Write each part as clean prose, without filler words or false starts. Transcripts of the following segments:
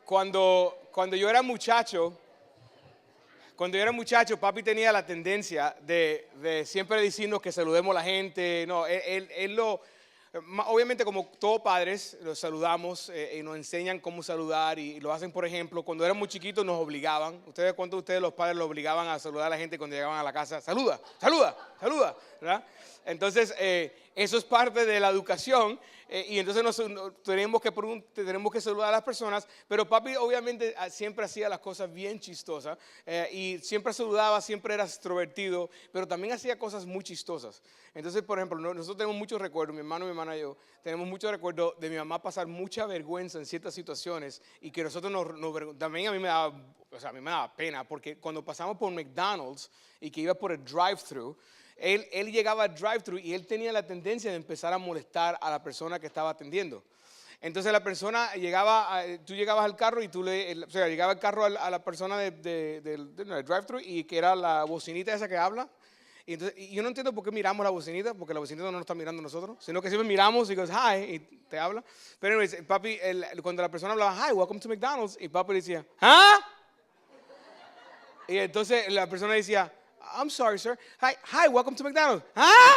Cuando yo era muchacho, papi tenía la tendencia de siempre decirnos que saludemos a la gente. No, obviamente como todos padres, los saludamos y nos enseñan cómo saludar y lo hacen, por ejemplo, cuando éramos chiquitos nos obligaban. ¿Cuántos de ustedes los padres los obligaban a saludar a la gente cuando llegaban a la casa? Saluda, saluda, saluda, ¿verdad? Entonces, eso es parte de la educación y entonces tenemos que saludar a las personas, pero papi obviamente siempre hacía las cosas bien chistosas y siempre saludaba, siempre era extrovertido, pero también hacía cosas muy chistosas. Entonces, por ejemplo, nosotros tenemos muchos recuerdos, mi hermana y yo, tenemos muchos recuerdos de mi mamá pasar mucha vergüenza en ciertas situaciones y que nosotros también a mí me daba pena, porque cuando pasamos por McDonald's y que iba por el drive-thru, él llegaba al drive-thru y él tenía la tendencia de empezar a molestar a la persona que estaba atendiendo. Entonces la persona tú llegabas al carro y llegaba el carro a la persona del drive-thru y que era la bocinita esa que habla. Y yo no entiendo por qué miramos la bocinita, porque la bocinita no nos está mirando a nosotros, sino que siempre miramos y dices, hi, y te habla. Pero papi, cuando la persona hablaba, hi, welcome to McDonald's, y papi decía, ¿ah? Y entonces la persona decía, I'm sorry, sir. Hi, welcome to McDonald's. ¿Ah?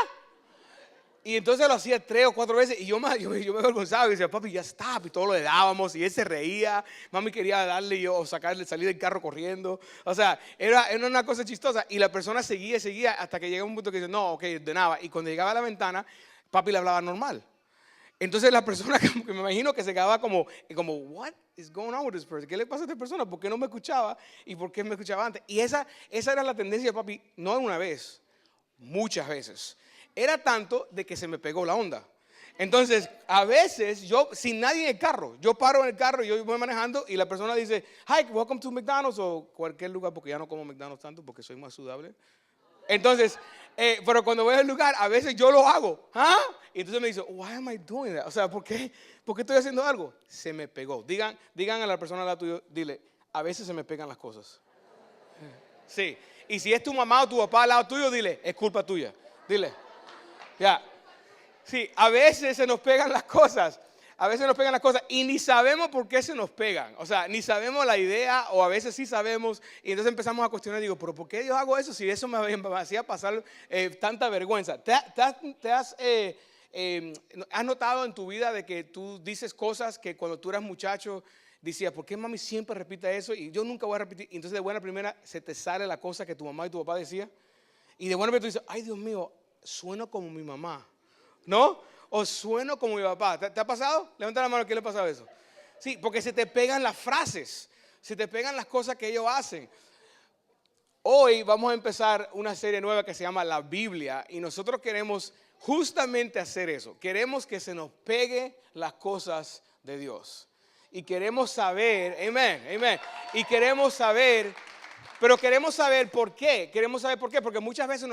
Y entonces lo hacía 3 o 4 veces y yo me avergonzaba y decía, papi, ya está. Y todo lo le dábamos y él se reía. Mami quería darle salir del carro corriendo. O sea, era una cosa chistosa. Y la persona seguía hasta que llegó un punto que dice, no, ok, ordenaba. Y cuando llegaba a la ventana, papi le hablaba normal. Entonces la persona que me imagino que se quedaba como, what is going on with this person? ¿Qué le pasa a esta persona? ¿Por qué no me escuchaba? ¿Y por qué me escuchaba antes? Y esa era la tendencia de papi, no una vez, muchas veces. Era tanto de que se me pegó la onda. Entonces, a veces yo, sin nadie en el carro, yo paro en el carro, yo voy manejando y la persona dice, hi, welcome to McDonald's o cualquier lugar, porque ya no como McDonald's tanto porque soy más saludable. Entonces, pero cuando voy al lugar, a veces yo lo hago. ¿Ah? Y entonces me dice, why am I doing that? O sea, ¿por qué estoy haciendo algo? Se me pegó. Digan a la persona al lado tuyo, dile, a veces se me pegan las cosas. Sí. Y si es tu mamá o tu papá al lado tuyo, dile, es culpa tuya. Dile. Ya. Sí, a veces se nos pegan las cosas. A veces nos pegan las cosas y ni sabemos por qué se nos pegan. O sea, ni sabemos la idea o a veces sí sabemos y entonces empezamos a cuestionar. Digo, ¿pero por qué yo hago eso si eso me hacía pasar tanta vergüenza? ¿Has notado en tu vida de que tú dices cosas que cuando tú eras muchacho decías, ¿por qué mami siempre repite eso? Y yo nunca voy a repetir. Y entonces de buena primera se te sale la cosa que tu mamá y tu papá decían. Y de buena primera tú dices, ay Dios mío, sueno como mi mamá. ¿No? O sueno como mi papá. ¿Te ha pasado? Levanta la mano, ¿qué le ha pasado eso? Sí, porque se te pegan las frases, se te pegan las cosas que ellos hacen. Hoy vamos a empezar una serie nueva que se llama La Biblia y nosotros queremos justamente hacer eso. Queremos que se nos pegue las cosas de Dios. Y queremos saber, amén. Y queremos saber, pero queremos saber por qué. Queremos saber por qué, porque muchas veces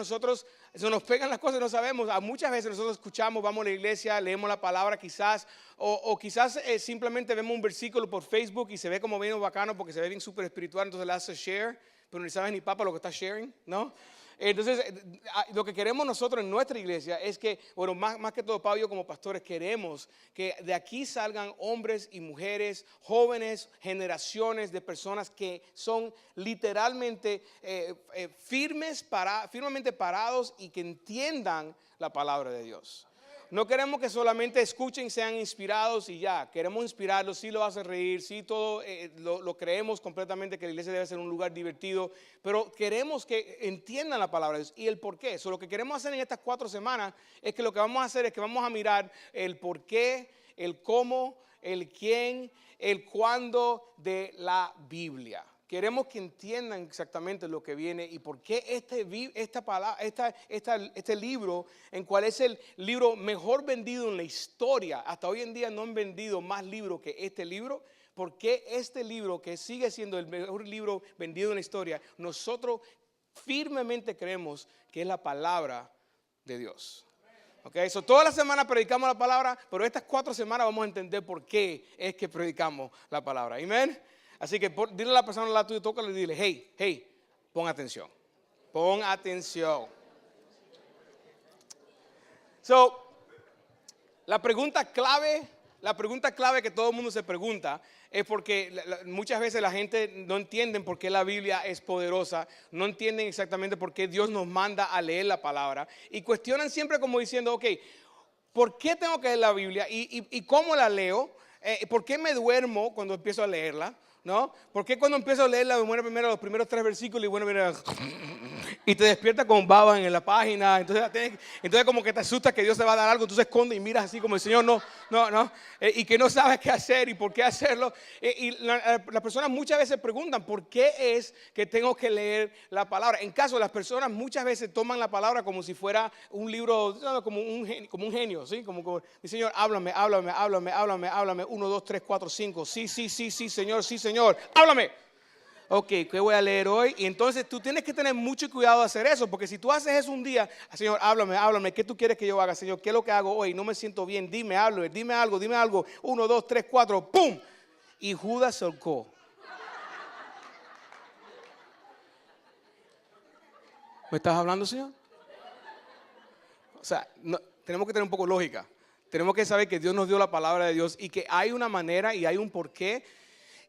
se nos pegan las cosas y no sabemos. Muchas veces nosotros escuchamos, vamos a la iglesia, leemos la palabra quizás, o quizás simplemente vemos un versículo por Facebook y se ve como bien bacano porque se ve bien súper espiritual, entonces le hace share, pero ni sabes ni papa lo que está sharing, ¿no? Entonces, lo que queremos nosotros en nuestra iglesia es que, bueno, más que todo, Pablo y yo como pastores, queremos que de aquí salgan hombres y mujeres, jóvenes, generaciones de personas que son literalmente firmemente parados y que entiendan la palabra de Dios. No queremos que solamente escuchen, sean inspirados y ya. Queremos inspirarlos, sí lo hace reír, sí todo lo creemos completamente que la iglesia debe ser un lugar divertido, pero queremos que entiendan la palabra de Dios y el por qué. Lo que queremos hacer en estas 4 semanas es que lo que vamos a hacer es que vamos a mirar el por qué, el cómo, el quién, el cuándo de la Biblia. Queremos que entiendan exactamente lo que viene y por qué este libro, en cual es el libro mejor vendido en la historia. Hasta hoy en día no han vendido más libros que este libro. ¿Por qué este libro, que sigue siendo el mejor libro vendido en la historia, nosotros firmemente creemos que es la palabra de Dios? Okay, toda la semana predicamos la palabra, pero estas 4 semanas vamos a entender por qué es que predicamos la palabra. Amén. Así que dile a la persona al lado tuyo, tócale y dile, hey, pon atención. Pon atención. La pregunta clave La pregunta clave que todo el mundo se pregunta es porque muchas veces la gente no entiende por qué la Biblia es poderosa, no entienden exactamente por qué Dios nos manda a leer la palabra y cuestionan siempre como diciendo, ok, ¿por qué tengo que leer la Biblia y cómo la leo? ¿Por qué me duermo cuando empiezo a leerla? ¿No? ¿Por qué cuando empiezo a leerla me muero primero los primeros 3 versículos y bueno, mira, y te despierta con babas en la página? Entonces como que te asusta que Dios te va a dar algo, entonces escondes y miras así como el Señor no, y que no sabes qué hacer y por qué hacerlo. Y las personas muchas veces preguntan por qué es que tengo que leer la palabra. En caso, las personas muchas veces toman la palabra como si fuera un libro, como un genio, ¿sí? Como mi Señor, háblame, 1, 2, 3, 4, 5, sí, Señor, háblame. Ok, ¿qué voy a leer hoy? Y entonces tú tienes que tener mucho cuidado de hacer eso, porque si tú haces eso un día, Señor, háblame, ¿qué tú quieres que yo haga? Señor, ¿qué es lo que hago hoy? No me siento bien, dime algo, 1, 2, 3, 4, ¡pum! Y Judas se ahorcó. ¿Me estás hablando, Señor? O sea, tenemos que tener un poco de lógica. Tenemos que saber que Dios nos dio la palabra de Dios y que hay una manera y hay un porqué.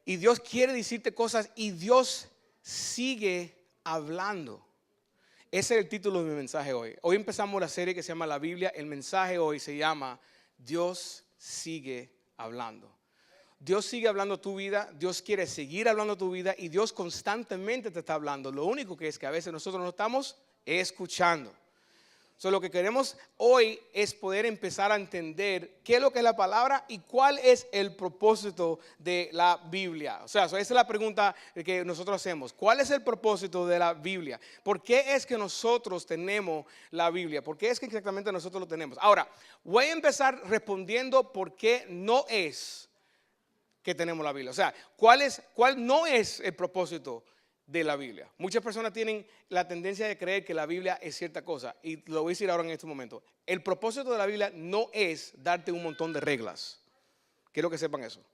Y Dios quiere decirte cosas y Dios sigue hablando. Ese es el título de mi mensaje hoy. Hoy empezamos la serie que se llama La Biblia. El mensaje hoy se llama Dios sigue hablando. Dios sigue hablando tu vida, Dios quiere seguir hablando tu vida y Dios constantemente te está hablando. Lo único que es que a veces nosotros no estamos escuchando. Lo que queremos hoy es poder empezar a entender qué es lo que es la palabra y cuál es el propósito de la Biblia. Esa es la pregunta que nosotros hacemos. ¿Cuál es el propósito de la Biblia? ¿Por qué es que nosotros tenemos la Biblia? ¿Por qué es que exactamente nosotros lo tenemos? Ahora, voy a empezar respondiendo por qué no es que tenemos la Biblia. ¿Cuál no es el propósito de la Biblia? Muchas personas tienen la tendencia de creer que la Biblia es cierta cosa y lo voy a decir ahora en este momento. El propósito de la Biblia no es darte un montón de reglas. Quiero que sepan eso.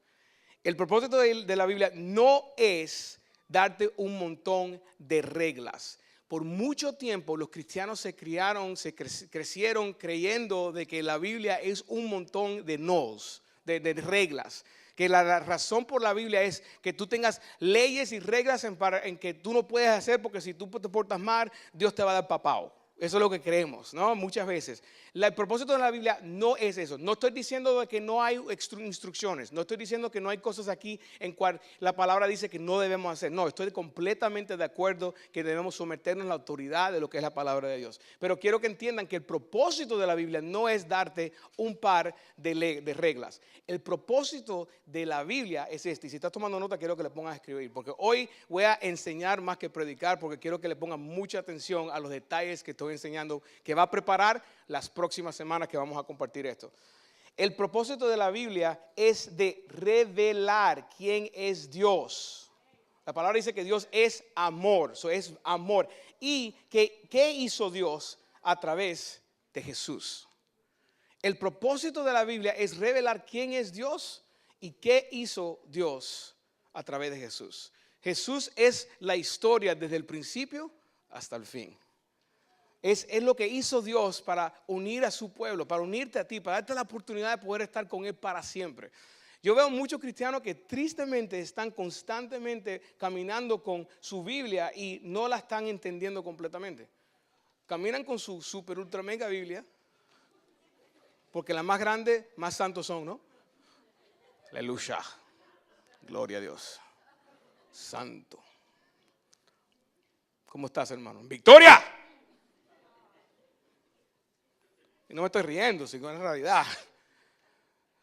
El propósito de la Biblia no es darte un montón de reglas. Por mucho tiempo los cristianos se crecieron creyendo de que la Biblia es un montón de nos, de reglas. Que la razón por la Biblia es que tú tengas leyes y reglas en que tú no puedes hacer porque si tú te portas mal, Dios te va a dar papao. Eso es lo que creemos, ¿no? Muchas veces. El propósito de la Biblia no es eso. No estoy diciendo que no hay instrucciones. No estoy diciendo que no hay cosas aquí en cual la palabra dice que no debemos hacer. No, estoy completamente de acuerdo que debemos someternos a la autoridad de lo que es la palabra de Dios. Pero quiero que entiendan que el propósito de la Biblia no es darte un par de reglas. El propósito de la Biblia es este. Y si estás tomando nota, quiero que le pongas a escribir. Porque hoy voy a enseñar más que predicar, porque quiero que le pongan mucha atención a los detalles que estoy enseñando, que va a preparar las próximas semanas que vamos a compartir esto. El propósito de la Biblia es de revelar quién es Dios. La palabra dice que Dios es amor, eso es amor. Y ¿qué hizo Dios a través de Jesús? El propósito de la Biblia es revelar quién es Dios y qué hizo Dios a través de Jesús. Jesús es la historia desde el principio hasta el fin. Es lo que hizo Dios para unir a su pueblo, para unirte a ti, para darte la oportunidad de poder estar con Él para siempre. Yo veo muchos cristianos que tristemente están constantemente caminando con su Biblia y no la están entendiendo completamente. Caminan con su super ultra mega Biblia, porque las más grandes, más santos son, ¿no? Aleluya. Gloria a Dios. Santo. ¿Cómo estás, hermano? ¡Victoria! Y no me estoy riendo, sino en realidad.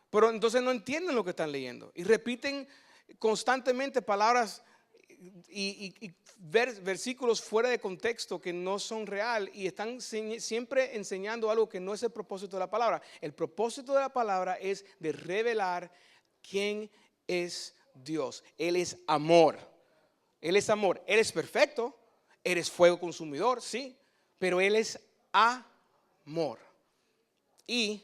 Pero entonces no entienden lo que están leyendo. Y repiten constantemente palabras y versículos fuera de contexto que no son real. Y están siempre enseñando algo que no es el propósito de la palabra. El propósito de la palabra es de revelar quién es Dios. Él es amor. Él es amor. Eres perfecto. Eres fuego consumidor, sí. Pero Él es amor. Y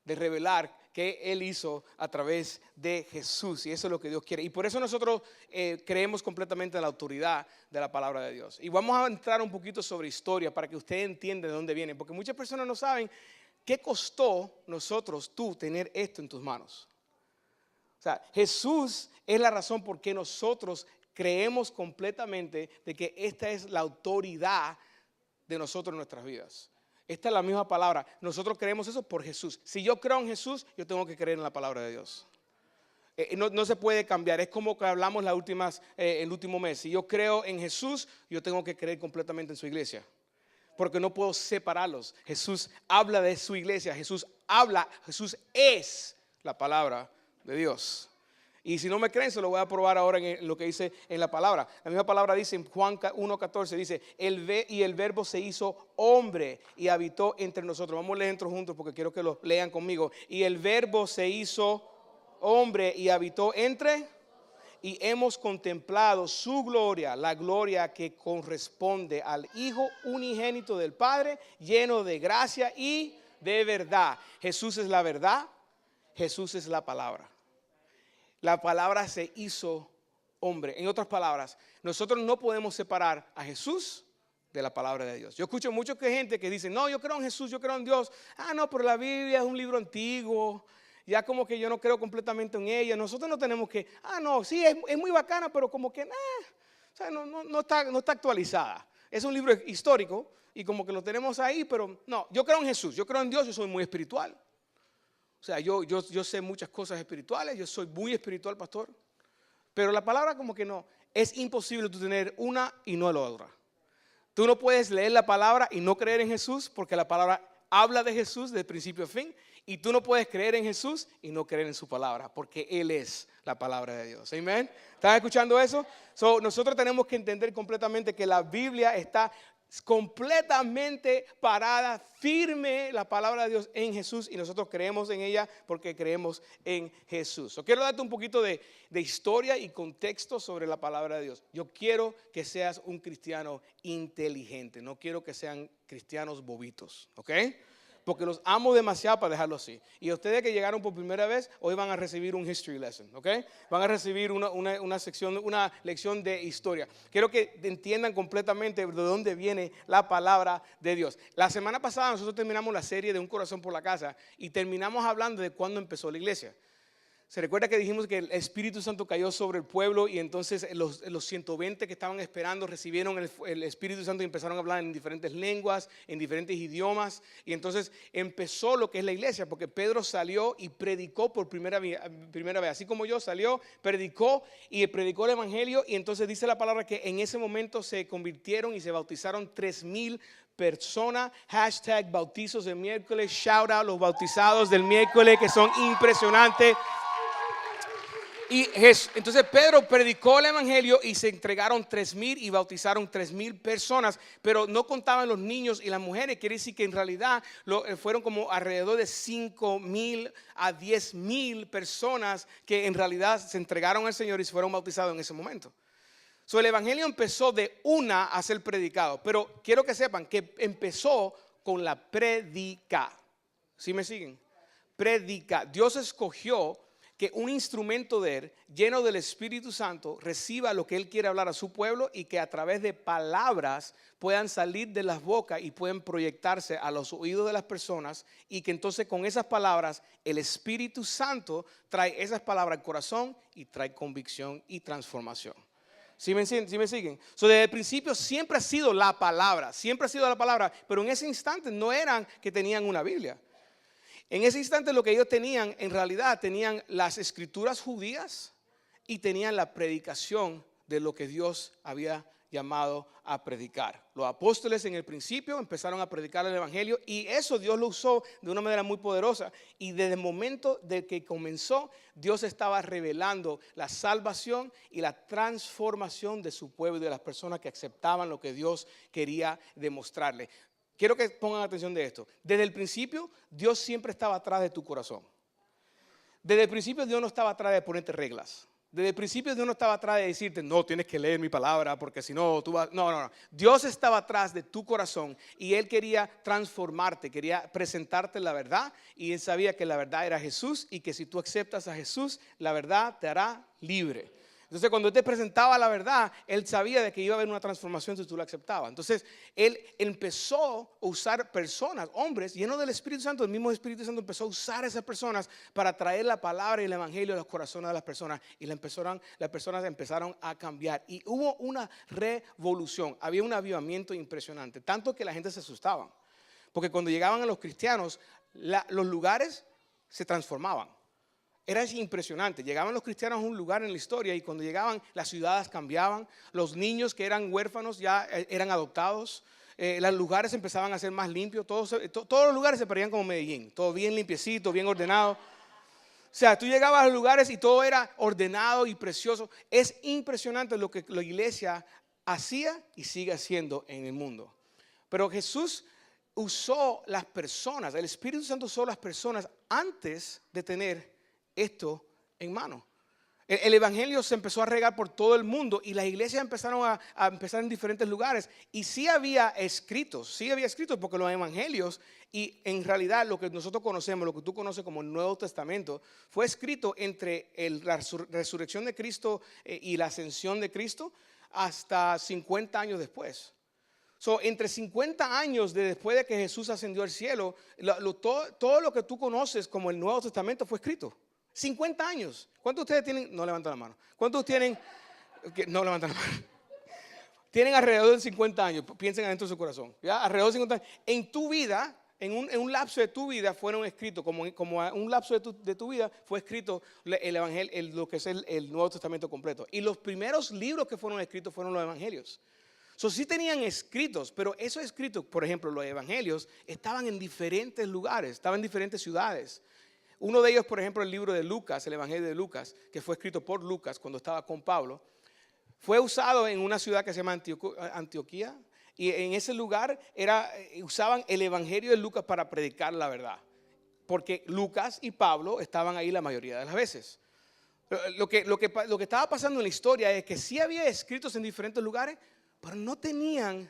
de revelar que Él hizo a través de Jesús. Y eso es lo que Dios quiere. Y por eso nosotros creemos completamente en la autoridad de la palabra de Dios. Y vamos a entrar un poquito sobre historia para que usted entienda de dónde viene. Porque muchas personas no saben qué costó tú tener esto en tus manos. O sea, Jesús es la razón por qué nosotros creemos completamente de que esta es la autoridad de nosotros en nuestras vidas. Esta es la misma palabra. Nosotros creemos eso por Jesús. Si yo creo en Jesús, yo tengo que creer en la palabra de Dios. No se puede cambiar. Es como que hablamos el último mes. Si yo creo en Jesús, yo tengo que creer completamente en su iglesia. Porque no puedo separarlos. Jesús habla de su iglesia. Jesús es la palabra de Dios. Y si no me creen, se lo voy a probar ahora en lo que dice en la palabra. La misma palabra dice en Juan 1:14, dice, y el verbo se hizo hombre y habitó entre nosotros. Vamos a leer juntos porque quiero que lo lean conmigo. Y el verbo se hizo hombre y habitó entre, y hemos contemplado su gloria, la gloria que corresponde al Hijo unigénito del Padre, lleno de gracia y de verdad. Jesús es la verdad, Jesús es la palabra. La palabra se hizo hombre. En otras palabras, nosotros no podemos separar a Jesús de la palabra de Dios. Yo escucho mucha gente que dice, no, yo creo en Jesús, yo creo en Dios. No, pero la Biblia es un libro antiguo. Ya como que yo no creo completamente en ella. Nosotros no tenemos que, no, sí, es muy bacana, pero como que, o sea, no está actualizada. Es un libro histórico y como que lo tenemos ahí, pero no, yo creo en Jesús, yo creo en Dios, yo soy muy espiritual. O sea, yo sé muchas cosas espirituales, yo soy muy espiritual, pastor. Pero la palabra como que no, es imposible tú tener una y no la otra. Tú no puedes leer la palabra y no creer en Jesús porque la palabra habla de Jesús de principio a fin. Y tú no puedes creer en Jesús y no creer en su palabra porque Él es la palabra de Dios. Amén. ¿Están escuchando eso? Nosotros tenemos que entender completamente que la Biblia está completamente parada, firme la palabra de Dios en Jesús y nosotros creemos en ella porque creemos en Jesús. Quiero darte un poquito de historia y contexto sobre la palabra de Dios. Yo quiero que seas un cristiano inteligente, no quiero que sean cristianos bobitos, ¿ok? Porque los amo demasiado para dejarlo así. Y ustedes que llegaron por primera vez, hoy van a recibir un history lesson, ¿ok? Van a recibir una lección de historia. Quiero que entiendan completamente de dónde viene la palabra de Dios. La semana pasada nosotros terminamos la serie de Un Corazón por la Casa y terminamos hablando de cuándo empezó la iglesia. Se recuerda que dijimos que el Espíritu Santo cayó sobre el pueblo y entonces los 120 que estaban esperando recibieron el Espíritu Santo y empezaron a hablar en diferentes lenguas, en diferentes idiomas. Y entonces empezó lo que es la iglesia, porque Pedro salió y predicó por primera vez. Así como yo, salió, predicó el evangelio. Y entonces dice la palabra que en ese momento se convirtieron y se bautizaron 3,000 personas. Hashtag bautizos del miércoles. Shout out los bautizados del miércoles que son impresionantes. Y entonces Pedro predicó el evangelio y se entregaron 3,000 y bautizaron 3,000 personas, pero no contaban los niños y las mujeres. Quiere decir que en realidad fueron como alrededor de 5,000 a 10,000 personas que en realidad se entregaron al Señor y se fueron bautizados en ese momento. El evangelio empezó de una a ser predicado, pero quiero que sepan que empezó con la predica. ¿Sí me siguen? Predica. Dios escogió que un instrumento de Él, lleno del Espíritu Santo, reciba lo que Él quiere hablar a su pueblo y que a través de palabras puedan salir de las bocas y pueden proyectarse a los oídos de las personas y que entonces con esas palabras el Espíritu Santo trae esas palabras al corazón y trae convicción y transformación. ¿Sí me siguen? Desde el principio siempre ha sido la palabra, pero en ese instante no eran que tenían una Biblia. En ese instante lo que ellos tenían, en realidad tenían las escrituras judías y tenían la predicación de lo que Dios había llamado a predicar. Los apóstoles en el principio empezaron a predicar el evangelio y eso Dios lo usó de una manera muy poderosa. Y desde el momento de que comenzó, Dios estaba revelando la salvación y la transformación de su pueblo y de las personas que aceptaban lo que Dios quería demostrarle. Quiero que pongan atención de esto. Desde el principio, Dios siempre estaba atrás de tu corazón. Desde el principio, Dios no estaba atrás de ponerte reglas. Desde el principio, Dios no estaba atrás de decirte, no, tienes que leer mi palabra porque si no, tú vas. No. Dios estaba atrás de tu corazón y Él quería transformarte, quería presentarte la verdad y Él sabía que la verdad era Jesús y que si tú aceptas a Jesús, la verdad te hará libre. Entonces, cuando Él te presentaba la verdad, Él sabía de que iba a haber una transformación si tú la aceptabas. Entonces, Él empezó a usar personas, hombres, llenos del Espíritu Santo. El mismo Espíritu Santo empezó a usar a esas personas para traer la palabra y el evangelio a los corazones de las personas. Y las personas empezaron a cambiar. Y hubo una revolución. Había un avivamiento impresionante. Tanto que la gente se asustaba. Porque cuando llegaban a los cristianos, los lugares se transformaban. Era impresionante. Llegaban los cristianos a un lugar en la historia y cuando llegaban las ciudades cambiaban. Los niños que eran huérfanos ya eran adoptados. Los lugares empezaban a ser más limpios. Todos los lugares se parecían como Medellín. Todo bien limpiecito, bien ordenado. O sea, tú llegabas a los lugares y todo era ordenado y precioso. Es impresionante lo que la iglesia hacía y sigue haciendo en el mundo. Pero Jesús usó las personas, el Espíritu Santo usó las personas antes de tener esto en mano. El evangelio se empezó a regar por todo el mundo y las iglesias empezaron a empezar en diferentes lugares. Y sí había escritos porque los evangelios y en realidad lo que nosotros conocemos, lo que tú conoces como el Nuevo Testamento, fue escrito entre la resurrección de Cristo y la ascensión de Cristo hasta 50 años después. Entre 50 años después de que Jesús ascendió al cielo, todo lo que tú conoces como el Nuevo Testamento fue escrito. 50 años. ¿Cuántos de ustedes tienen? No levantan la mano. ¿Cuántos tienen? No levantan la mano. Tienen alrededor de 50 años. Piensen adentro de su corazón. ¿Ya? Alrededor de 50 años. En tu vida, en un lapso de tu vida fueron escritos, como un lapso de tu vida fue escrito el evangelio, lo que es el Nuevo Testamento completo. Y los primeros libros que fueron escritos fueron los evangelios. Sí tenían escritos, pero esos escritos, por ejemplo, los evangelios, estaban en diferentes lugares, estaban en diferentes ciudades. Uno de ellos, por ejemplo, el libro de Lucas, el evangelio de Lucas, que fue escrito por Lucas cuando estaba con Pablo, fue usado en una ciudad que se llama Antioquía. Y en ese lugar usaban el evangelio de Lucas para predicar la verdad. Porque Lucas y Pablo estaban ahí la mayoría de las veces. Lo que estaba pasando en la historia es que sí había escritos en diferentes lugares, pero no tenían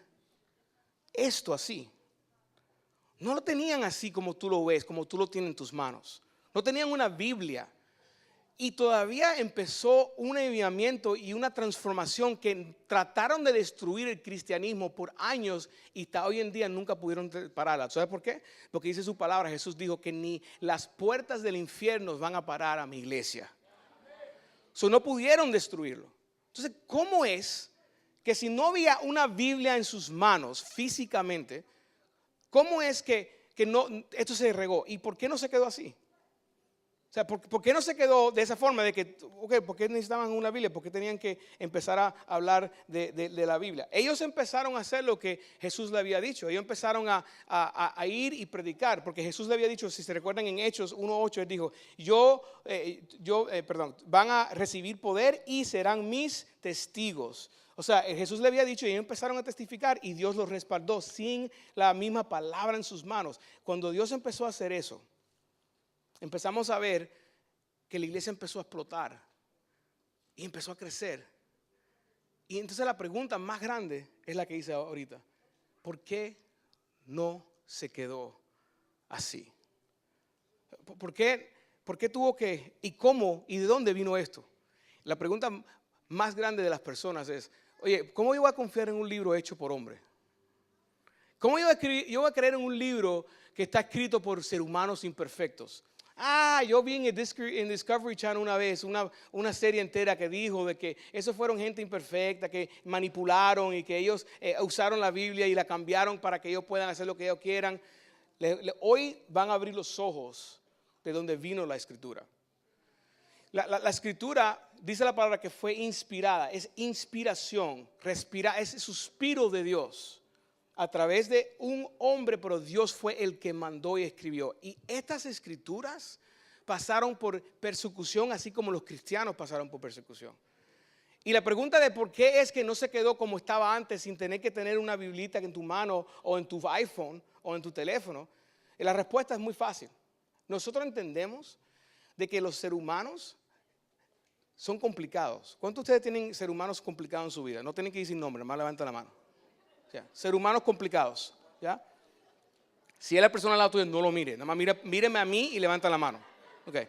esto así. No lo tenían así como tú lo ves, como tú lo tienes en tus manos. No tenían una Biblia. Y todavía empezó un avivamiento y una transformación que trataron de destruir el cristianismo por años y hasta hoy en día nunca pudieron pararla. ¿Sabes por qué? Porque dice su palabra, Jesús dijo que ni las puertas del infierno van a parar a mi iglesia. No pudieron destruirlo. Entonces, ¿cómo es que si no había una Biblia en sus manos físicamente, cómo es que esto se regó? ¿Y por qué no se quedó así? O sea, ¿por qué no se quedó de esa forma de que, ¿por qué necesitaban una Biblia? ¿Por qué tenían que empezar a hablar de la Biblia? Ellos empezaron a hacer lo que Jesús le había dicho. Ellos empezaron a ir y predicar, porque Jesús le había dicho, si se recuerdan en Hechos 1:8, Él dijo, van a recibir poder y serán mis testigos. O sea, Jesús le había dicho y ellos empezaron a testificar y Dios los respaldó sin la misma palabra en sus manos. Cuando Dios empezó a hacer eso, empezamos a ver que la iglesia empezó a explotar y empezó a crecer. Y entonces la pregunta más grande es la que hice ahorita. ¿Por qué no se quedó así? ¿Por qué tuvo que, y cómo, y de dónde vino esto? La pregunta más grande de las personas es, oye, ¿cómo yo voy a confiar en un libro hecho por hombre? ¿Cómo yo voy a creer en un libro que está escrito por seres humanos imperfectos? Yo vi en Discovery Channel una vez una serie entera que dijo de que esos fueron gente imperfecta, que manipularon y que ellos usaron la Biblia y la cambiaron para que ellos puedan hacer lo que ellos quieran. Hoy van a abrir los ojos de donde vino la escritura. La escritura dice la palabra que fue inspirada, es inspiración, es el suspiro de Dios. A través de un hombre, pero Dios fue el que mandó y escribió. Y estas escrituras pasaron por persecución, así como los cristianos pasaron por persecución. Y la pregunta de por qué es que no se quedó como estaba antes, sin tener que tener una biblita en tu mano, o en tu iPhone, o en tu teléfono, la respuesta es muy fácil. Nosotros entendemos de que los seres humanos son complicados. ¿Cuántos de ustedes tienen seres humanos complicados en su vida? No tienen que ir sin nombre, más levanten la mano. Ser humanos complicados, ¿ya? Si es la persona al lado tuyo, no lo mire, nada más míreme a mí y levanta la mano. Okay.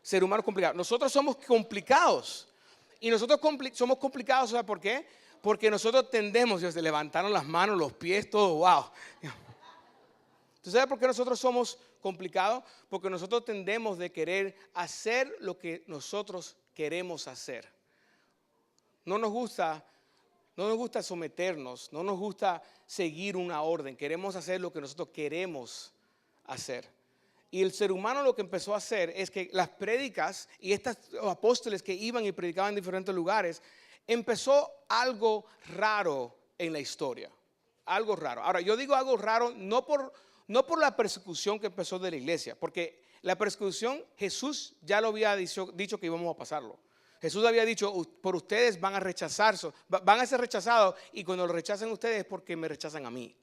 Ser humanos complicados. Nosotros somos complicados Y nosotros somos complicados, ¿sabes por qué? Porque nosotros tendemos, Dios, se levantaron las manos, los pies, todo, wow. ¿Tú sabes por qué nosotros somos complicados? Porque nosotros tendemos de querer hacer lo que nosotros queremos hacer. No nos gusta someternos, no nos gusta seguir una orden. Queremos hacer lo que nosotros queremos hacer. Y el ser humano lo que empezó a hacer es que las prédicas y estos apóstoles que iban y predicaban en diferentes lugares, empezó algo raro en la historia. Algo raro. Ahora, yo digo algo raro no por la persecución que empezó de la iglesia, porque la persecución Jesús ya lo había dicho que íbamos a pasarlo. Jesús había dicho, por ustedes van a ser rechazados, y cuando lo rechacen ustedes es porque me rechazan a mí.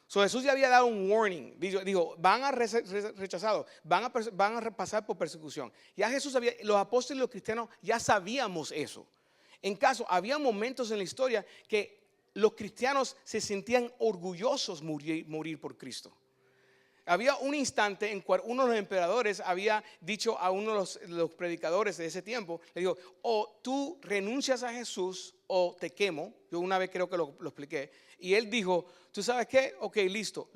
So, Jesús ya había dado un warning, dijo, van a ser rechazados, van a pasar por persecución. Ya Jesús sabía, los apóstoles y los cristianos ya sabíamos eso. En caso, había momentos en la historia que los cristianos se sentían orgullosos morir por Cristo. Había un instante en cual uno de los emperadores había dicho a uno de los predicadores de ese tiempo, le dijo, o tú renuncias a Jesús o te quemo. Yo una vez creo que lo expliqué. Y él dijo, ¿tú sabes qué? Ok, listo.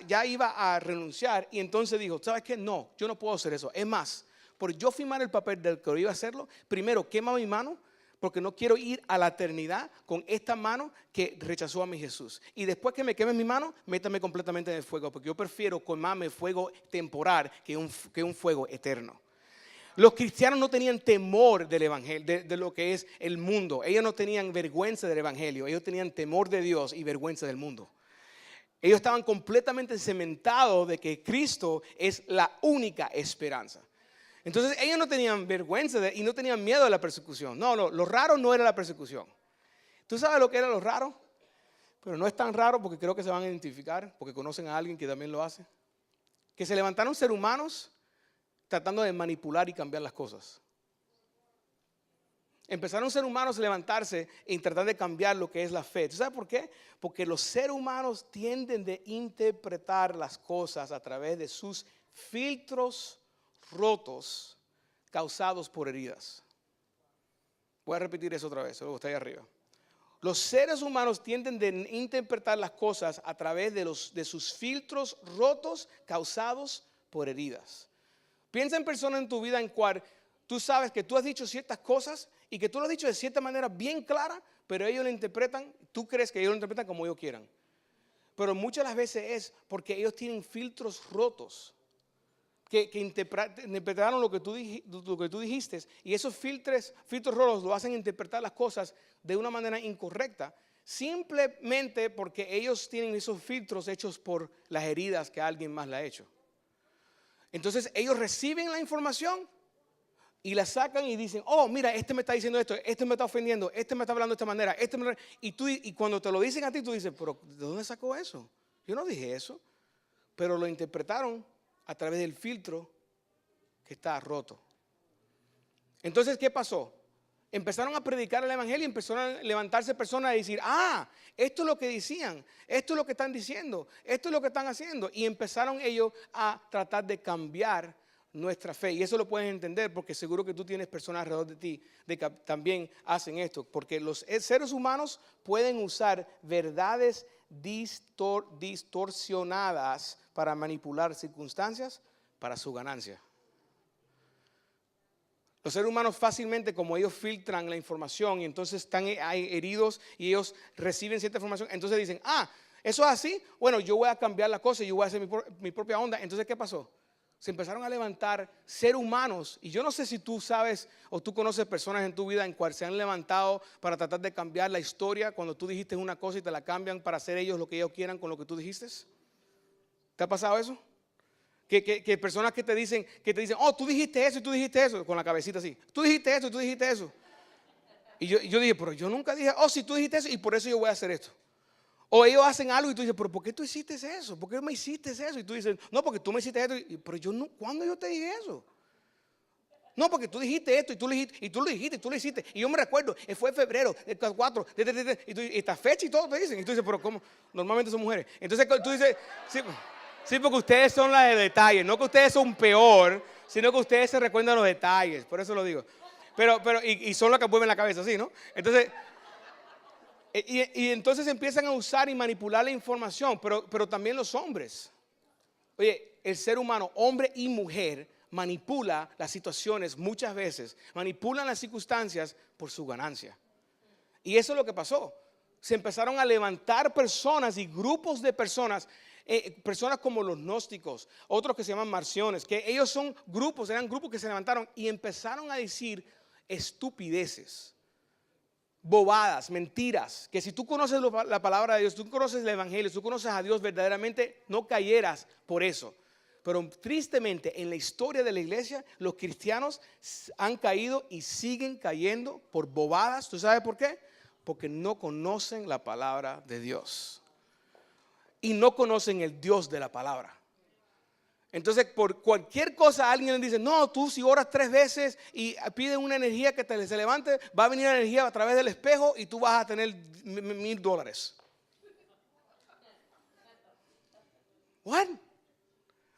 Ya iba a renunciar y entonces dijo, ¿sabes qué? No, yo no puedo hacer eso. Es más, por yo firmar el papel del que iba a hacerlo, primero quema mi mano, porque no quiero ir a la eternidad con esta mano que rechazó a mi Jesús. Y después que me queme mi mano, métame completamente en el fuego, porque yo prefiero quemarme fuego temporal que un fuego eterno. Los cristianos no tenían temor del evangelio, de lo que es el mundo. Ellos no tenían vergüenza del evangelio, ellos tenían temor de Dios y vergüenza del mundo. Ellos estaban completamente cementados de que Cristo es la única esperanza. Entonces ellos no tenían vergüenza y no tenían miedo de la persecución. No, lo raro no era la persecución. ¿Tú sabes lo que era lo raro? Pero no es tan raro porque creo que se van a identificar, porque conocen a alguien que también lo hace. Que se levantaron seres humanos tratando de manipular y cambiar las cosas. Empezaron seres humanos a levantarse y tratar de cambiar lo que es la fe. ¿Tú sabes por qué? Porque los seres humanos tienden de interpretar las cosas a través de sus filtros rotos causados por heridas. Voy a repetir eso otra vez, luego está ahí arriba. Los seres humanos tienden de interpretar las cosas a través de sus filtros rotos causados por heridas. Piensa en personas en tu vida en cual tú sabes que tú has dicho ciertas cosas y que tú lo has dicho de cierta manera bien clara, pero ellos lo interpretan, tú crees que ellos lo interpretan como ellos quieran. Pero muchas de las veces es porque ellos tienen filtros rotos que interpretaron lo que tú dijiste, y esos filtros rotos lo hacen interpretar las cosas de una manera incorrecta, simplemente porque ellos tienen esos filtros hechos por las heridas que alguien más le ha hecho. Entonces ellos reciben la información y la sacan y dicen, oh, mira, este me está diciendo esto, este me está ofendiendo, este me está hablando de esta manera, y cuando te lo dicen a ti, tú dices, pero ¿de dónde sacó eso? Yo no dije eso, pero lo interpretaron a través del filtro que está roto. Entonces, ¿qué pasó? Empezaron a predicar el evangelio y empezaron a levantarse personas a decir, esto es lo que decían, esto es lo que están diciendo, esto es lo que están haciendo. Y empezaron ellos a tratar de cambiar nuestra fe. Y eso lo puedes entender porque seguro que tú tienes personas alrededor de ti de que también hacen esto. Porque los seres humanos pueden usar verdades distorsionadas para manipular circunstancias para su ganancia. Los seres humanos fácilmente, como ellos filtran la información y entonces están heridos y ellos reciben cierta información, entonces dicen, eso es así, bueno, yo voy a cambiar la cosa y yo voy a hacer mi propia onda. Entonces, ¿qué pasó? Se empezaron a levantar seres humanos, y yo no sé si tú sabes o tú conoces personas en tu vida en cual se han levantado para tratar de cambiar la historia cuando tú dijiste una cosa y te la cambian para hacer ellos lo que ellos quieran con lo que tú dijiste. ¿Te ha pasado eso? Que personas que te dicen, oh, tú dijiste eso y tú dijiste eso, con la cabecita así, tú dijiste eso y tú dijiste eso. Y yo dije, pero yo nunca dije, oh, sí, tú dijiste eso y por eso yo voy a hacer esto. O ellos hacen algo y tú dices, pero ¿por qué tú hiciste eso? ¿Por qué me hiciste eso? Y tú dices, no, porque tú me hiciste esto. Pero yo no, ¿cuándo yo te dije eso? No, porque tú dijiste esto y tú lo dijiste y tú lo hiciste. Y yo me recuerdo, fue en febrero, el 4, y esta fecha y todo te dicen. Y tú dices, pero ¿cómo? Normalmente son mujeres. Entonces tú dices, sí, porque ustedes son las de detalles. No que ustedes son peor, sino que ustedes se recuerdan los detalles. Por eso lo digo. y son los que mueven la cabeza así, ¿no? Entonces, y entonces empiezan a usar y manipular la información, pero también los hombres. Oye, el ser humano, hombre y mujer, manipula las situaciones muchas veces, manipulan las circunstancias por su ganancia. Y eso es lo que pasó. Se empezaron a levantar personas y grupos de personas, personas como los gnósticos, otros que se llaman marciones, que ellos son grupos, eran grupos que se levantaron y empezaron a decir estupideces, bobadas, mentiras, que si tú conoces la palabra de Dios, tú conoces el evangelio, tú conoces a Dios verdaderamente, no cayeras por eso. Pero tristemente en la historia de la iglesia, los cristianos han caído y siguen cayendo por bobadas. ¿Tú sabes por qué? Porque no conocen la palabra de Dios y no conocen el Dios de la palabra. Entonces, por cualquier cosa alguien le dice, no, tú si oras 3 veces y pides una energía que se levante, va a venir la energía a través del espejo y tú vas a tener $1,000. ¿What?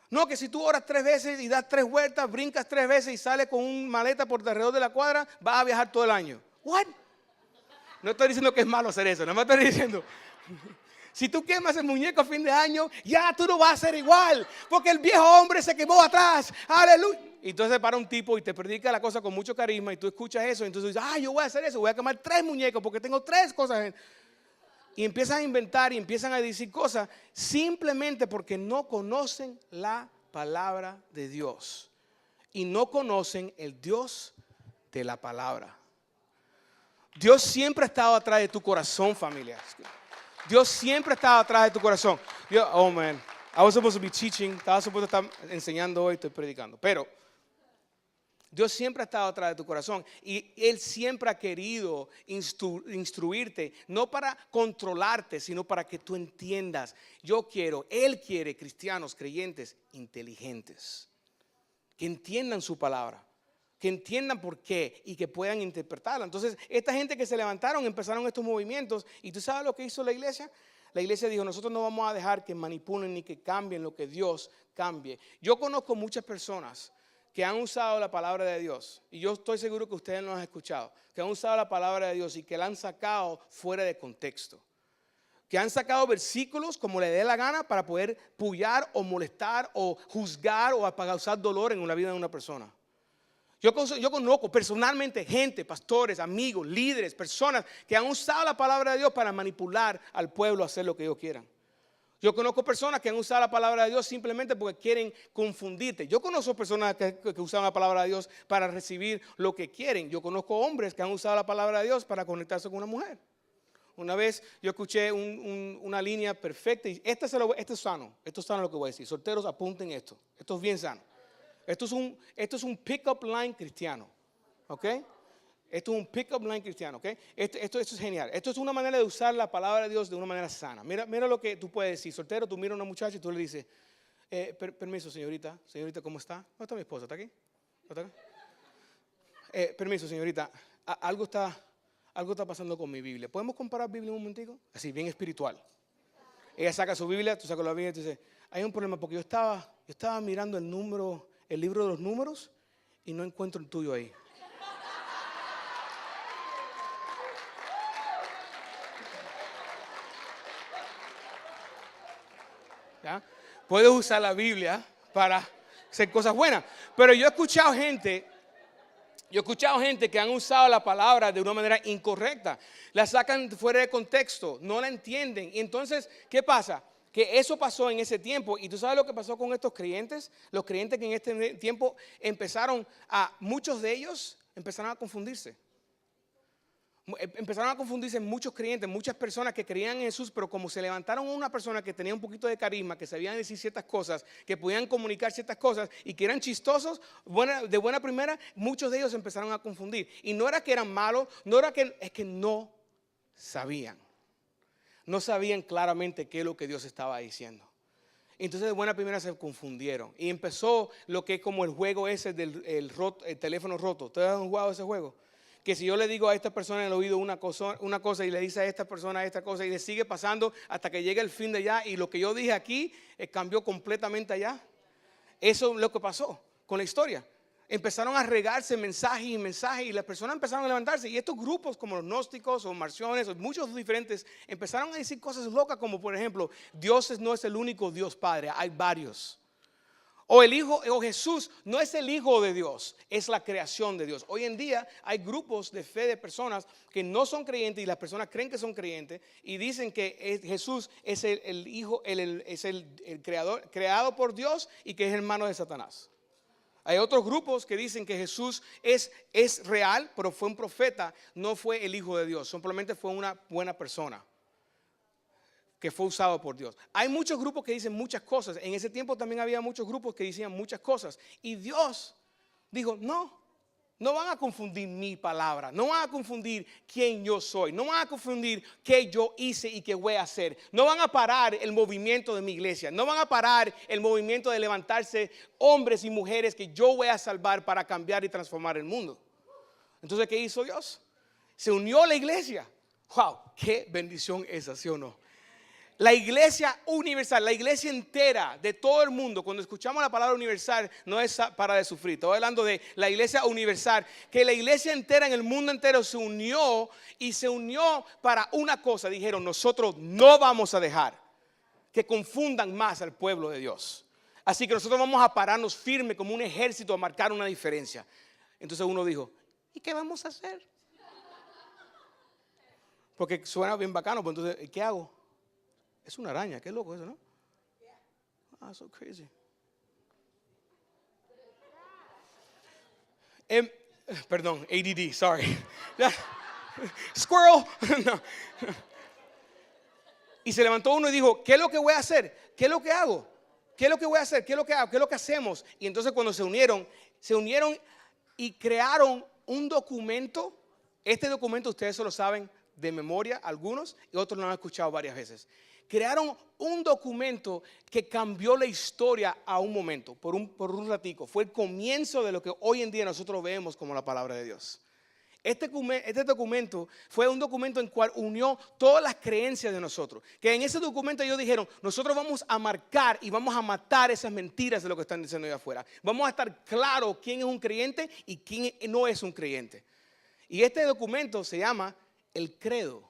No, que si tú oras 3 veces y das 3 vueltas, brincas 3 veces y sales con una maleta por alrededor de la cuadra, vas a viajar todo el año. ¿What? No estoy diciendo que es malo hacer eso, no me estoy diciendo. Si tú quemas el muñeco a fin de año, ya tú no vas a ser igual, porque el viejo hombre se quemó atrás. Aleluya. Y entonces para un tipo y te predica la cosa con mucho carisma y tú escuchas eso, y entonces dices, yo voy a hacer eso, voy a quemar 3 muñecos porque tengo 3 cosas. Y empiezan a inventar y empiezan a decir cosas simplemente porque no conocen la palabra de Dios y no conocen el Dios de la palabra. Dios siempre ha estado atrás de tu corazón, familia. Dios siempre ha estado atrás de tu corazón. Oh man, I was supposed to be teaching, estaba supuesto a estar enseñando hoy, estoy predicando. Pero Dios siempre ha estado atrás de tu corazón y Él siempre ha querido instruirte, no para controlarte, sino para que tú entiendas. Él quiere cristianos, creyentes, inteligentes, que entiendan su palabra, que entiendan por qué y que puedan interpretarla. Entonces, esta gente que se levantaron, empezaron estos movimientos. ¿Y tú sabes lo que hizo la iglesia? La iglesia dijo, nosotros no vamos a dejar que manipulen ni que cambien lo que Dios cambie. Yo conozco muchas personas que han usado la palabra de Dios, y yo estoy seguro que ustedes lo han escuchado, que han usado la palabra de Dios y que la han sacado fuera de contexto. Que han sacado versículos como le dé la gana para poder pullar o molestar o juzgar o causar dolor en la vida de una persona. Yo conozco personalmente gente, pastores, amigos, líderes, personas que han usado la palabra de Dios para manipular al pueblo a hacer lo que ellos quieran. Yo conozco personas que han usado la palabra de Dios simplemente porque quieren confundirte. Yo conozco personas que usan la palabra de Dios para recibir lo que quieren. Yo conozco hombres que han usado la palabra de Dios para conectarse con una mujer. Una vez yo escuché una línea perfecta y esto es sano lo que voy a decir. Solteros, apunten esto. Esto es bien sano. Esto es un pick-up line cristiano, ¿ok? Esto es un pick-up line cristiano, ¿ok? Esto es genial. Esto es una manera de usar la palabra de Dios de una manera sana. Mira lo que tú puedes decir. Soltero, tú miras a una muchacha y tú le dices, permiso, señorita, ¿cómo está? ¿Dónde está mi esposa? ¿Está aquí? ¿Está acá? Permiso, señorita, algo está pasando con mi Biblia. ¿Podemos comparar Biblia un momentico? Así, bien espiritual. Ella saca su Biblia, tú sacas la Biblia y tú dices, hay un problema porque yo estaba mirando el libro de los números y no encuentro el tuyo ahí. ¿Ya? Puedes usar la Biblia para hacer cosas buenas, pero yo he escuchado gente que han usado la palabra de una manera incorrecta, la sacan fuera de contexto, no la entienden. Y entonces, ¿qué pasa? Que eso pasó en ese tiempo. Y tú sabes lo que pasó con estos creyentes. Los creyentes que en este tiempo muchos de ellos empezaron a confundirse. Empezaron a confundirse muchos creyentes, muchas personas que creían en Jesús, pero como se levantaron una persona que tenía un poquito de carisma, que sabían decir ciertas cosas, que podían comunicar ciertas cosas y que eran chistosos, de buena primera, muchos de ellos empezaron a confundir. Y no era que eran malos, es que no sabían. No sabían claramente qué es lo que Dios estaba diciendo. Entonces de buena primera se confundieron. Y empezó lo que es como el juego ese del el teléfono roto. ¿Ustedes han jugado ese juego? Que si yo le digo a esta persona en el oído una cosa y le dice a esta persona esta cosa y le sigue pasando hasta que llegue el fin de allá y lo que yo dije aquí cambió completamente allá. Eso es lo que pasó con la historia. Empezaron a regarse mensajes y mensajes y las personas empezaron a levantarse. Y estos grupos como los gnósticos o marciones o muchos diferentes empezaron a decir cosas locas como por ejemplo, Dios no es el único Dios Padre, hay varios. O el Hijo, o Jesús no es el Hijo de Dios, es la creación de Dios. Hoy en día hay grupos de fe de personas que no son creyentes y las personas creen que son creyentes y dicen que Jesús es el Hijo, es el creador, creado por Dios y que es hermano de Satanás. Hay otros grupos que dicen que Jesús es real, pero fue un profeta, no fue el Hijo de Dios, simplemente fue una buena persona que fue usado por Dios. Hay muchos grupos que dicen muchas cosas. En ese tiempo también había muchos grupos que decían muchas cosas. Y Dios dijo, no van a confundir mi palabra, no van a confundir quién yo soy, no van a confundir qué yo hice y qué voy a hacer. No van a parar el movimiento de mi iglesia, no van a parar el movimiento de levantarse hombres y mujeres que yo voy a salvar para cambiar y transformar el mundo. Entonces, ¿qué hizo Dios? Se unió a la iglesia. ¡Wow! ¡Qué bendición esa, sí o no! La iglesia universal, la iglesia entera de todo el mundo, cuando escuchamos la palabra universal, no es para de sufrir. Estoy hablando de la iglesia universal, que la iglesia entera en el mundo entero se unió y se unió para una cosa. Dijeron, nosotros no vamos a dejar que confundan más al pueblo de Dios. Así que nosotros vamos a pararnos firme como un ejército a marcar una diferencia. Entonces uno dijo, ¿y qué vamos a hacer? Porque suena bien bacano, pues entonces, ¿qué hago? Es una araña, qué loco eso, ¿no? Ah, so crazy. Perdón, ADD, sorry. Squirrel. No. Y se levantó uno y dijo, ¿qué es lo que voy a hacer? ¿Qué es lo que hago? ¿Qué es lo que voy a hacer? ¿Qué es lo que hago? ¿Qué es lo que hacemos? Y entonces cuando se unieron y crearon un documento. Este documento ustedes se lo saben de memoria, algunos, y otros lo han escuchado varias veces. Crearon un documento que cambió la historia a un momento, por un ratico. Fue el comienzo de lo que hoy en día nosotros vemos como la palabra de Dios. Este documento fue un documento en el cual unió todas las creencias de nosotros. Que en ese documento ellos dijeron, nosotros vamos a marcar y vamos a matar esas mentiras de lo que están diciendo allá afuera. Vamos a estar claros quién es un creyente y quién no es un creyente. Y este documento se llama el credo.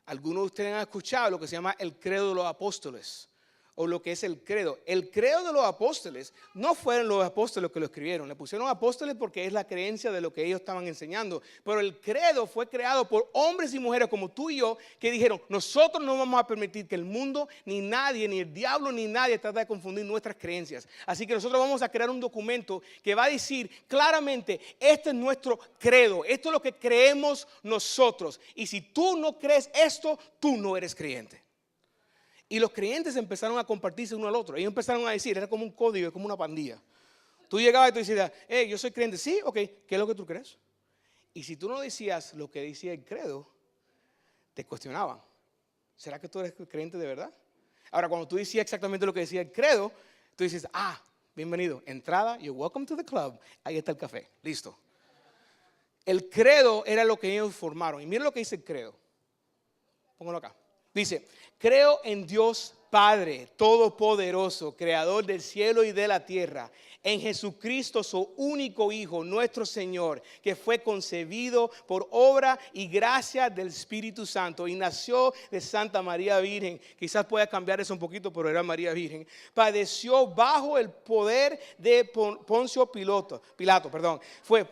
Algunos de ustedes han escuchado lo que se llama el credo de los apóstoles, o lo que es el credo. El credo de los apóstoles no fueron los apóstoles que lo escribieron. Le pusieron apóstoles porque es la creencia de lo que ellos estaban enseñando. Pero el credo fue creado por hombres y mujeres como tú y yo, que dijeron, nosotros no vamos a permitir que el mundo, ni nadie, ni el diablo, ni nadie trate de confundir nuestras creencias. Así que nosotros vamos a crear un documento que va a decir claramente, este es nuestro credo, esto es lo que creemos nosotros. Y si tú no crees esto, tú no eres creyente. Y los creyentes empezaron a compartirse uno al otro. Ellos empezaron a decir, era como un código, como una pandilla. Tú llegabas y tú decías, hey, yo soy creyente. Sí, ok, ¿qué es lo que tú crees? Y si tú no decías lo que decía el credo, te cuestionaban. ¿Será que tú eres creyente de verdad? Ahora, cuando tú decías exactamente lo que decía el credo, tú dices, bienvenido, entrada, you're welcome to the club. Ahí está el café, listo. El credo era lo que ellos formaron. Y mira lo que dice el credo. Póngalo acá. Dice, creo en Dios Padre Todopoderoso, Creador del cielo y de la tierra, en Jesucristo, su único Hijo, nuestro Señor, que fue concebido por obra y gracia del Espíritu Santo y nació de Santa María Virgen. Quizás pueda cambiar eso un poquito, pero era María Virgen. Padeció bajo el poder de Poncio Pilato. Fue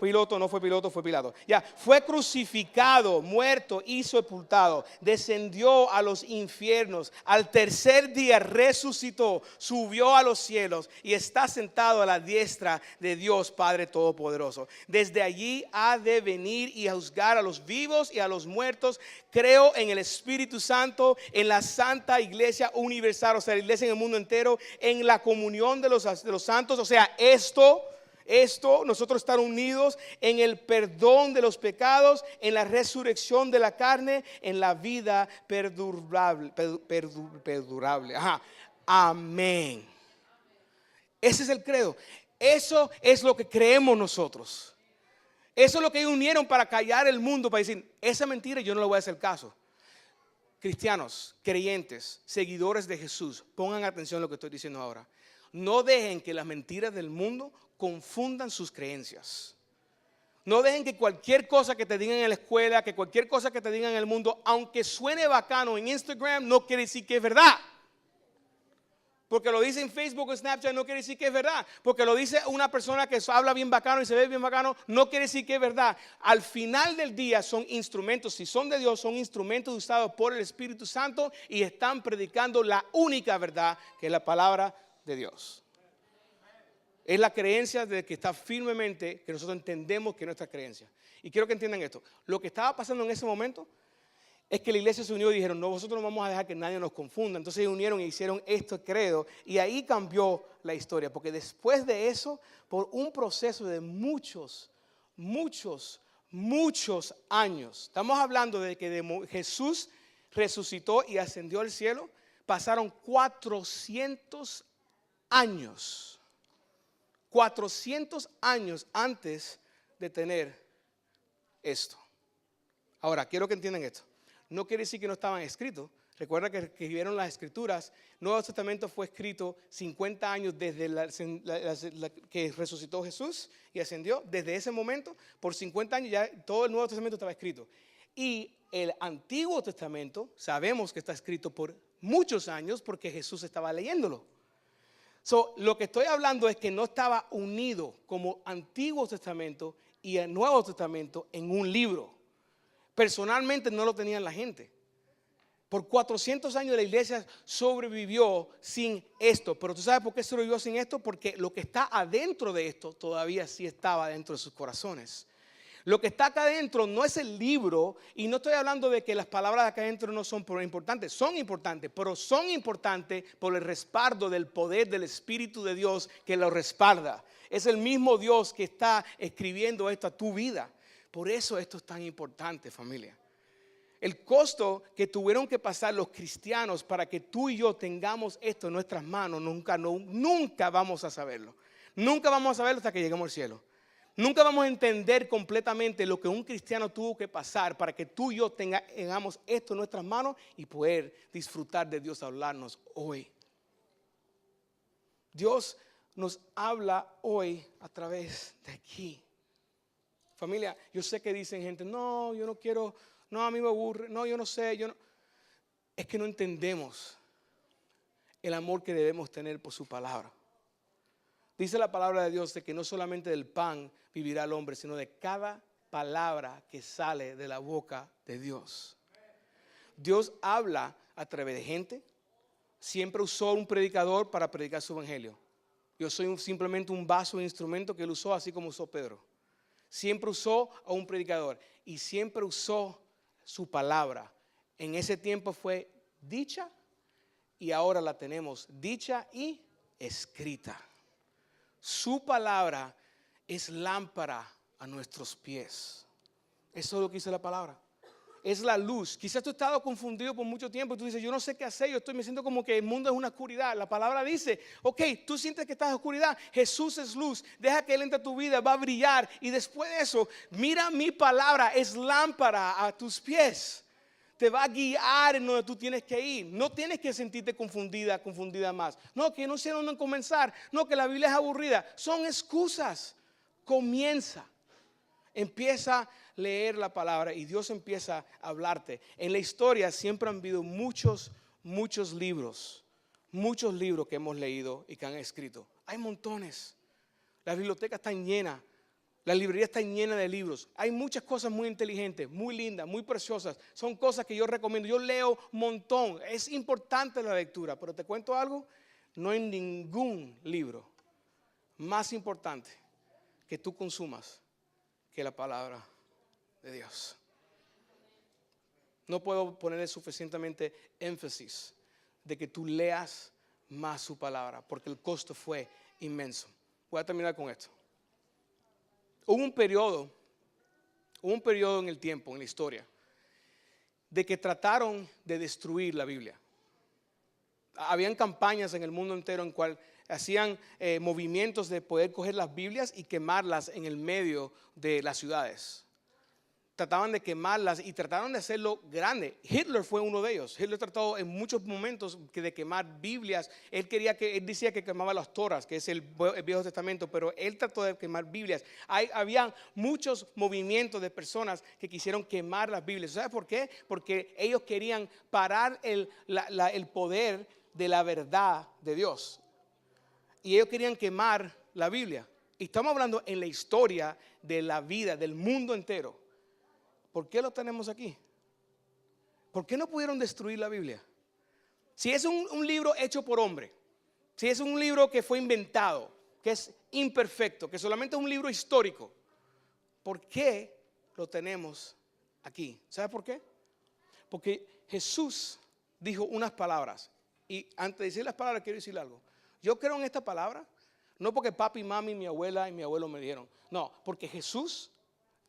Pilato. Fue crucificado, muerto y sepultado. Descendió a los infiernos. Al tercer día resucitó, subió a los cielos y está sentado a la diestra de Dios Padre Todopoderoso. Desde allí ha de venir y a juzgar a los vivos y a los muertos. Creo en el Espíritu Santo, en la Santa Iglesia Universal, o sea, la iglesia en el mundo entero, en la comunión de los santos, o sea, esto, nosotros estar unidos en el perdón de los pecados, en la resurrección de la carne, en la vida perdurable. Amén. Ese es el credo. Eso es lo que creemos nosotros. Eso es lo que ellos unieron para callar el mundo, para decir, esa mentira yo no le voy a hacer caso. Cristianos, creyentes, seguidores de Jesús, pongan atención a lo que estoy diciendo ahora. No dejen que las mentiras del mundo confundan sus creencias. No dejen que cualquier cosa que te digan en la escuela, que cualquier cosa que te digan en el mundo, aunque suene bacano en Instagram, no quiere decir que es verdad. Porque lo dice en Facebook o Snapchat no quiere decir que es verdad. Porque lo dice una persona que habla bien bacano y se ve bien bacano, no quiere decir que es verdad. Al final del día son instrumentos, si son de Dios, son instrumentos usados por el Espíritu Santo y están predicando la única verdad, que es la palabra de Dios. Es la creencia de que está firmemente, que nosotros entendemos que es nuestra creencia. Y quiero que entiendan esto. Lo que estaba pasando en ese momento es que la iglesia se unió y dijeron, no, nosotros no vamos a dejar que nadie nos confunda. Entonces se unieron e hicieron esto credo. Y ahí cambió la historia. Porque después de eso, por un proceso de muchos años. Estamos hablando de que Jesús resucitó y ascendió al cielo. Pasaron 400 años. 400 años antes de tener esto. Ahora, quiero que entiendan esto. No quiere decir que no estaban escritos. Recuerda que escribieron las escrituras. Nuevo Testamento fue escrito 50 años desde que resucitó Jesús y ascendió. Desde ese momento, por 50 años ya todo el Nuevo Testamento estaba escrito. Y el Antiguo Testamento sabemos que está escrito por muchos años porque Jesús estaba leyéndolo. Lo que estoy hablando es que no estaba unido como Antiguo Testamento y el Nuevo Testamento en un libro. Personalmente no lo tenían la gente. Por 400 años la iglesia sobrevivió sin esto. Pero ¿tú sabes por qué sobrevivió sin esto? Porque lo que está adentro de esto todavía sí estaba dentro de sus corazones. Lo que está acá adentro no es el libro, y no estoy hablando de que las palabras acá adentro no son importantes, son importantes, pero son importantes por el respaldo del poder del Espíritu de Dios que lo respalda. Es el mismo Dios que está escribiendo esto a tu vida. Por eso esto es tan importante, familia. El costo que tuvieron que pasar los cristianos para que tú y yo tengamos esto en nuestras manos, nunca vamos a saberlo. Nunca vamos a saberlo hasta que lleguemos al cielo. Nunca vamos a entender completamente lo que un cristiano tuvo que pasar para que tú y yo tengamos esto en nuestras manos y poder disfrutar de Dios hablarnos hoy. Dios nos habla hoy a través de aquí. Familia, yo sé que dicen gente, no, yo no quiero, no, a mí me aburre, no, yo no sé, es que no entendemos el amor que debemos tener por su palabra. Dice la palabra de Dios de que no solamente del pan vivirá el hombre, sino de cada palabra que sale de la boca de Dios. Dios habla a través de gente. Siempre usó un predicador para predicar su evangelio. Yo soy simplemente un vaso de instrumento que él usó así como usó Pedro. Siempre usó a un predicador y siempre usó su palabra. En ese tiempo fue dicha y ahora la tenemos dicha y escrita. Su palabra es lámpara a nuestros pies. Eso es lo que dice la palabra. Es la luz. Quizás tú has estado confundido por mucho tiempo y tú dices, yo no sé qué hacer, me siento como que el mundo es una oscuridad. La palabra dice, ok, tú sientes que estás en oscuridad, Jesús es luz, deja que Él entre a tu vida, va a brillar. Y después de eso, mira mi palabra, es lámpara a tus pies. Te va a guiar en donde tú tienes que ir. No tienes que sentirte confundida más. No, que no sé dónde comenzar. No, que la Biblia es aburrida. Son excusas. Comienza. Empieza a leer la palabra y Dios empieza a hablarte. En la historia siempre han habido muchos libros. Muchos libros que hemos leído y que han escrito. Hay montones. Las bibliotecas están llenas. La librería está llena de libros. Hay muchas cosas muy inteligentes, muy lindas, muy preciosas. Son cosas que yo recomiendo. Yo leo un montón. Es importante la lectura. Pero te cuento algo. No hay ningún libro más importante que tú consumas que la palabra de Dios. No puedo ponerle suficientemente énfasis de que tú leas más su palabra. Porque el costo fue inmenso. Voy a terminar con esto. Hubo un periodo en el tiempo, en la historia, de que trataron de destruir la Biblia. Habían campañas en el mundo entero en cual hacían movimientos de poder coger las Biblias y quemarlas en el medio de las ciudades. trataban de quemarlas y trataron de hacerlo grande. Hitler fue uno de ellos. Hitler trató en muchos momentos de quemar Biblias. Él decía que quemaba las Toras, que es el Viejo Testamento, pero él trató de quemar Biblias. Había muchos movimientos de personas que quisieron quemar las Biblias. ¿Sabes por qué? Porque ellos querían parar el poder de la verdad de Dios. Y ellos querían quemar la Biblia. Y estamos hablando en la historia de la vida, del mundo entero. ¿Por qué lo tenemos aquí? ¿Por qué no pudieron destruir la Biblia? Si es un libro hecho por hombre, si es un libro que fue inventado, que es imperfecto, que solamente es un libro histórico, ¿por qué lo tenemos aquí? ¿Sabe por qué? Porque Jesús dijo unas palabras. Y antes de decir las palabras quiero decir algo. Yo creo en esta palabra, no porque papi, mami, mi abuela y mi abuelo me dieron. No, porque Jesús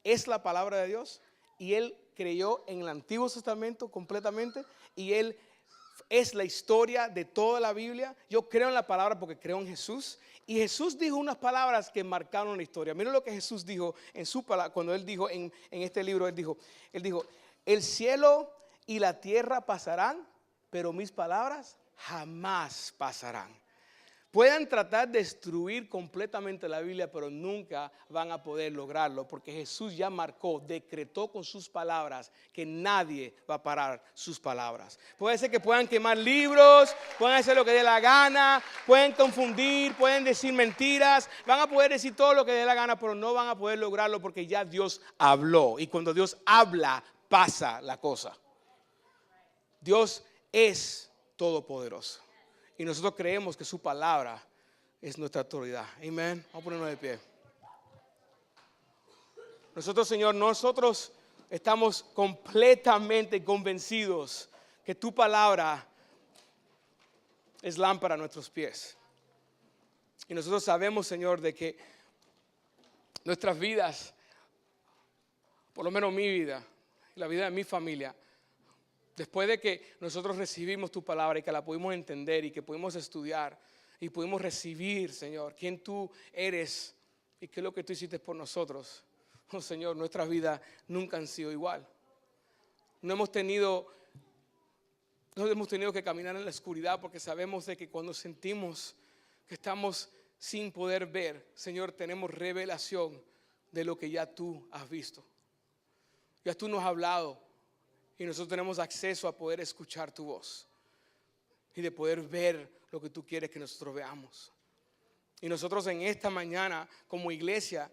es la palabra de Dios. Y él creyó en el Antiguo Testamento completamente. Y él es la historia de toda la Biblia. Yo creo en la palabra porque creo en Jesús. Y Jesús dijo unas palabras que marcaron la historia. Miren lo que Jesús dijo en su palabra. Cuando él dijo en este libro, él dijo, el cielo y la tierra pasarán, pero mis palabras jamás pasarán. Pueden tratar de destruir completamente la Biblia, pero nunca van a poder lograrlo, porque Jesús ya marcó, decretó con sus palabras que nadie va a parar sus palabras. Puede ser que puedan quemar libros, pueden hacer lo que dé la gana, pueden confundir, pueden decir mentiras, van a poder decir todo lo que dé la gana, pero no van a poder lograrlo porque ya Dios habló. Y cuando Dios habla, pasa la cosa. Dios es todopoderoso. Y nosotros creemos que su palabra es nuestra autoridad. Amén. Vamos a ponernos de pie. Nosotros, Señor, nosotros estamos completamente convencidos que tu palabra es lámpara a nuestros pies. Y nosotros sabemos, Señor, de que nuestras vidas, por lo menos mi vida, la vida de mi familia, después de que nosotros recibimos tu palabra y que la pudimos entender y que pudimos estudiar y pudimos recibir, Señor, quién tú eres y qué es lo que tú hiciste por nosotros. Oh, Señor, nuestras vidas nunca han sido igual. No hemos tenido que caminar en la oscuridad porque sabemos de que cuando sentimos que estamos sin poder ver, Señor, tenemos revelación de lo que ya tú has visto. Ya tú nos has hablado. Y nosotros tenemos acceso a poder escuchar tu voz y de poder ver lo que tú quieres que nosotros veamos. Y nosotros en esta mañana como iglesia,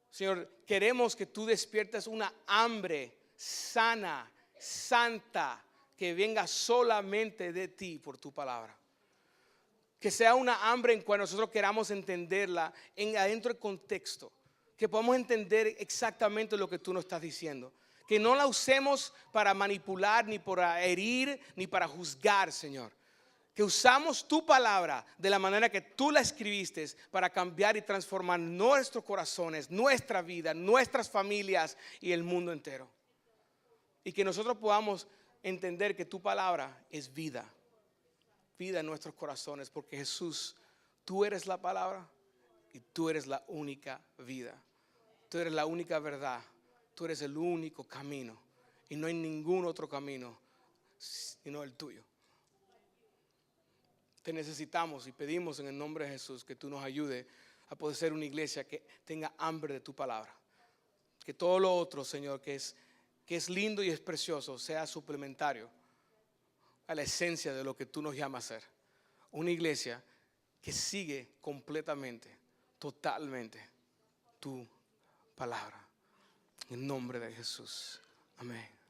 Señor, queremos que tú despiertes una hambre sana, santa, que venga solamente de ti por tu palabra. Que sea una hambre en cual nosotros queramos entenderla adentro del contexto. Que podamos entender exactamente lo que tú nos estás diciendo. Que no la usemos para manipular, ni para herir, ni para juzgar, Señor. Que usamos tu palabra de la manera que tú la escribiste para cambiar y transformar nuestros corazones, nuestra vida, nuestras familias y el mundo entero. Y que nosotros podamos entender que tu palabra es vida. Vida en nuestros corazones, porque Jesús, tú eres la palabra y tú eres la única vida. Tú eres la única verdad. Tú eres el único camino y no hay ningún otro camino sino el tuyo. Te necesitamos y pedimos en el nombre de Jesús que tú nos ayudes a poder ser una iglesia que tenga hambre de tu palabra. Que todo lo otro, Señor, que es lindo y es precioso, sea suplementario a la esencia de lo que tú nos llamas a ser. Una iglesia que sigue completamente, totalmente tu palabra. En nombre de Jesús. Amén.